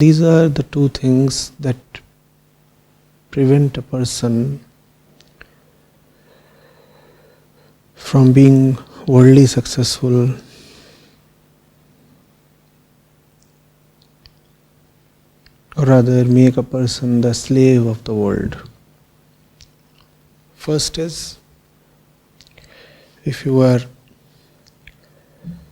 These are the two things that prevent a person from being worldly successful or rather make a person the slave of the world. First is, if you are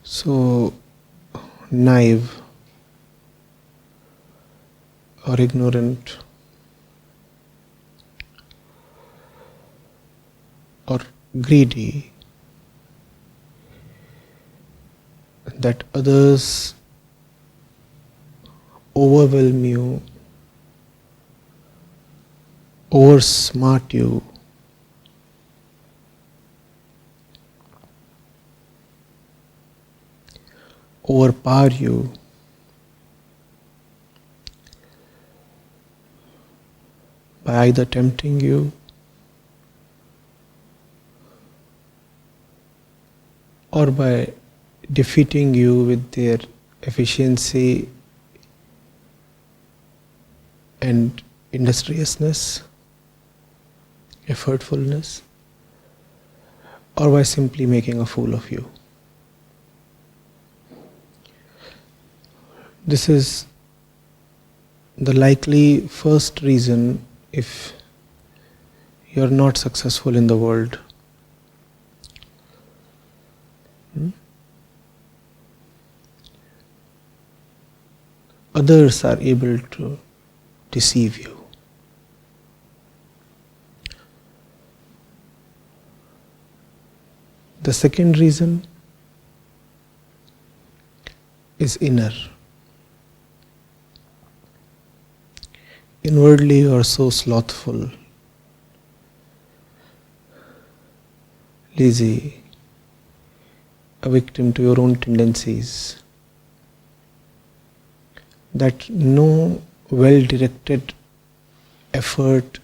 so naive or ignorant or greedy that others overwhelm you, oversmart you, overpower you, by either tempting you or by defeating you with their efficiency and industriousness, effortfulness, or by simply making a fool of you. This is the likely first reason if you are not successful in the world. Others are able to deceive you. The second reason is inner. Inwardly you are so slothful, lazy, a victim to your own tendencies, that no well-directed effort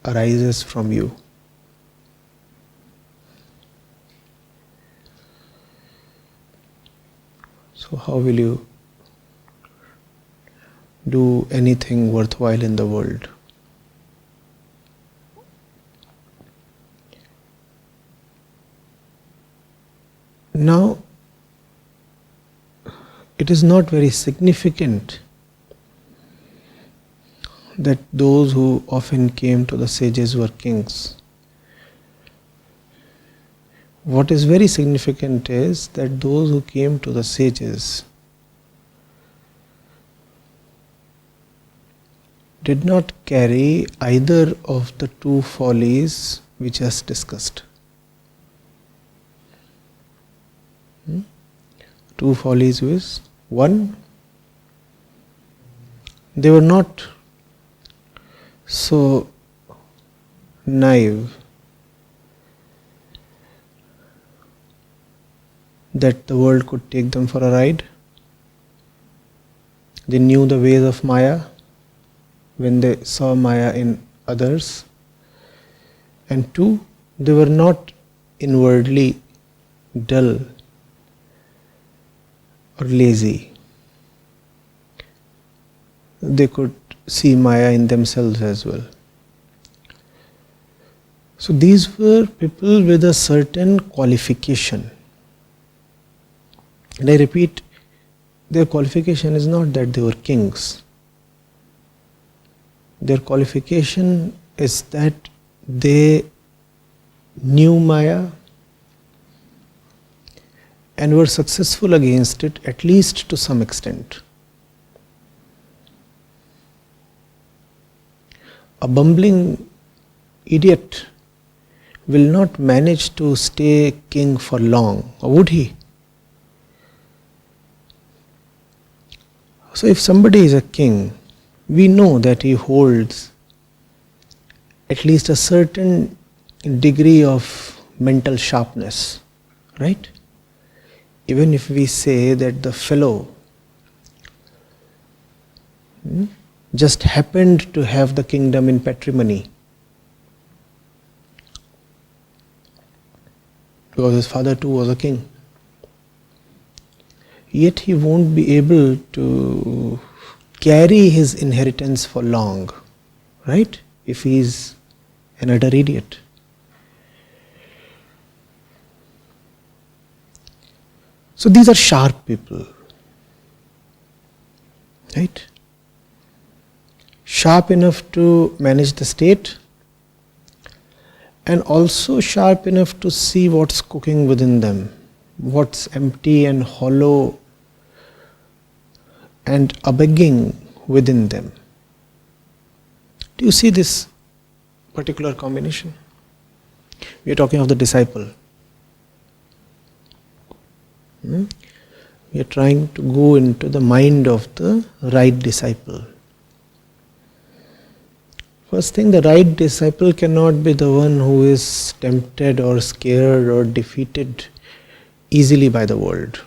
arises from you. So how will you do anything worthwhile in the world? Now, it is not very significant that those who often came to the sages were kings. What is very significant is that those who came to the sages did not carry either of the two follies we just discussed. Two follies was, one, they were not so naive that the world could take them for a ride. They knew the ways of Maya when they saw Maya in others. And two, they were not inwardly dull or lazy. They could see Maya in themselves as well. So these were people with a certain qualification. And I repeat, their qualification is not that they were kings. Their qualification is that they knew Maya and were successful against it, at least to some extent. A bumbling idiot will not manage to stay king for long, or would he? So if somebody is a king, we know that he holds at least a certain degree of mental sharpness, right? Even if we say that the fellow just happened to have the kingdom in patrimony because his father too was a king, yet he won't be able to carry his inheritance for long, right? If he is an utter idiot. So these are sharp people, right? Sharp enough to manage the state, and also sharp enough to see what's cooking within them, what's empty and hollow and begging within them. Do you see this particular combination? We are talking of the disciple. We are trying to go into the mind of the right disciple. First thing, the right disciple cannot be the one who is tempted or scared or defeated easily by the world.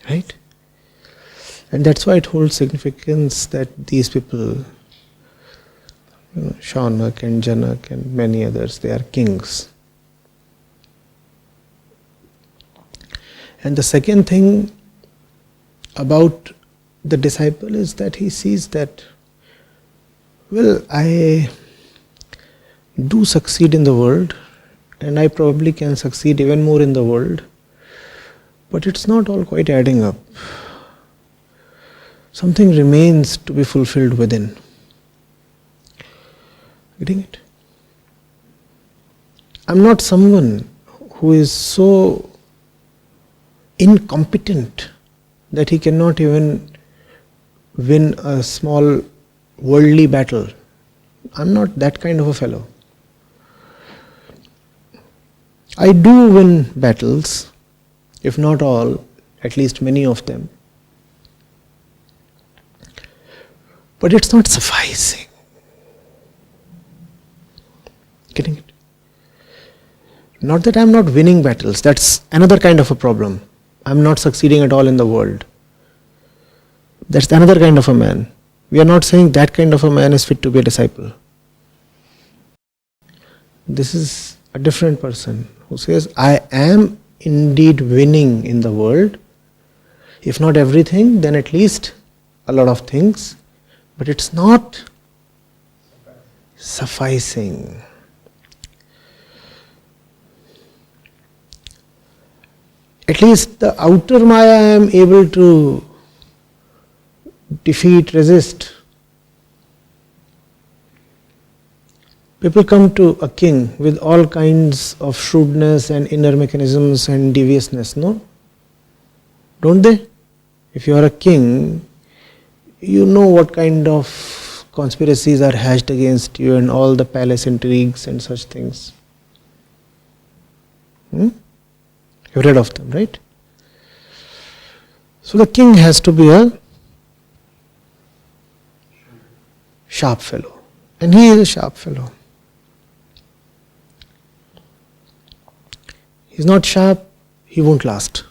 Right? And that's why it holds significance that these people, Shaunak and Janak and many others, they are kings. And the second thing about the disciple is that he sees that, well, I do succeed in the world, and I probably can succeed even more in the world, but it's not all quite adding up. Something remains to be fulfilled within. Getting it? I'm not someone who is so incompetent that he cannot even win a small worldly battle. I'm not that kind of a fellow. I do win battles, if not all, at least many of them. But it's not sufficing. Getting it? Not that I'm not winning battles, that's another kind of a problem. I'm not succeeding at all in the world. That's another kind of a man. We are not saying that kind of a man is fit to be a disciple. This is a different person who says, I am indeed winning in the world. If not everything, then at least a lot of things. But it's not sufficing. At least the outer Maya I am able to defeat, resist. People come to a king with all kinds of shrewdness and inner mechanisms and deviousness, no? Don't they? If you are a king, you know what kind of conspiracies are hatched against you and all the palace intrigues and such things. You've read of them, right? So the king has to be a sharp fellow. And he is a sharp fellow. He's not sharp, he won't last.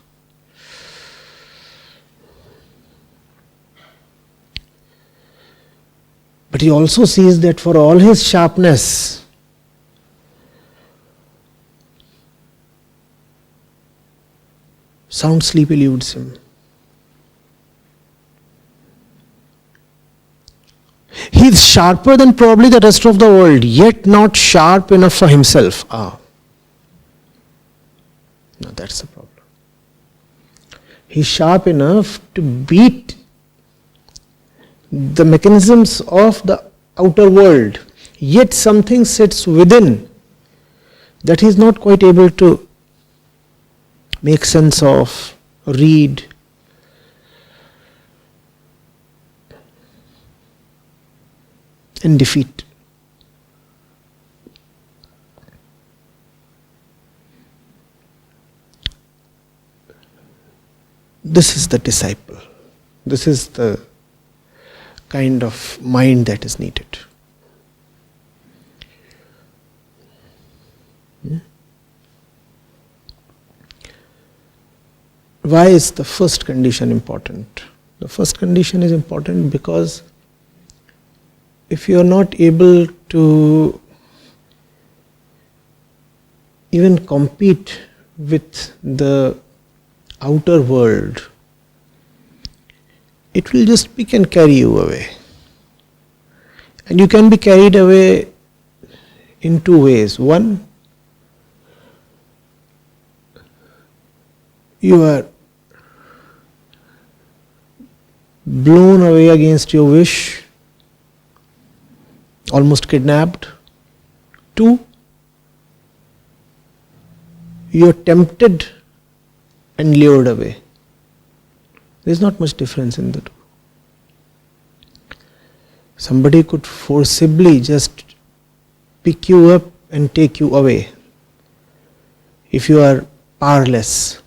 But he also sees that for all his sharpness, sound sleep eludes him. He is sharper than probably the rest of the world, yet not sharp enough for himself. No, that's the problem. He's sharp enough to beat the mechanisms of the outer world, yet something sits within that he's not quite able to make sense of, read. And defeat. This is the disciple. This is the kind of mind that is needed. Why is the first condition important? The first condition is important because if you are not able to even compete with the outer world it will just pick and carry you away. And you can be carried away in two ways. One, you are blown away against your wish, almost kidnapped. Two, you are tempted and lured away. There is not much difference in the two. Somebody could forcibly just pick you up and take you away if you are powerless.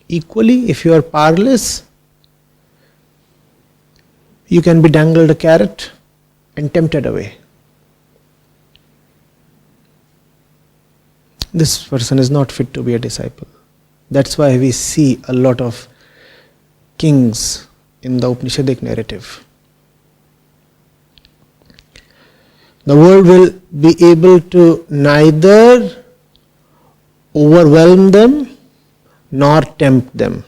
Equally, if you are powerless, you can be dangled a carrot and tempted away. This person is not fit to be a disciple. That's why we see a lot of kings in the Upanishadic narrative. The world will be able to neither overwhelm them nor tempt them.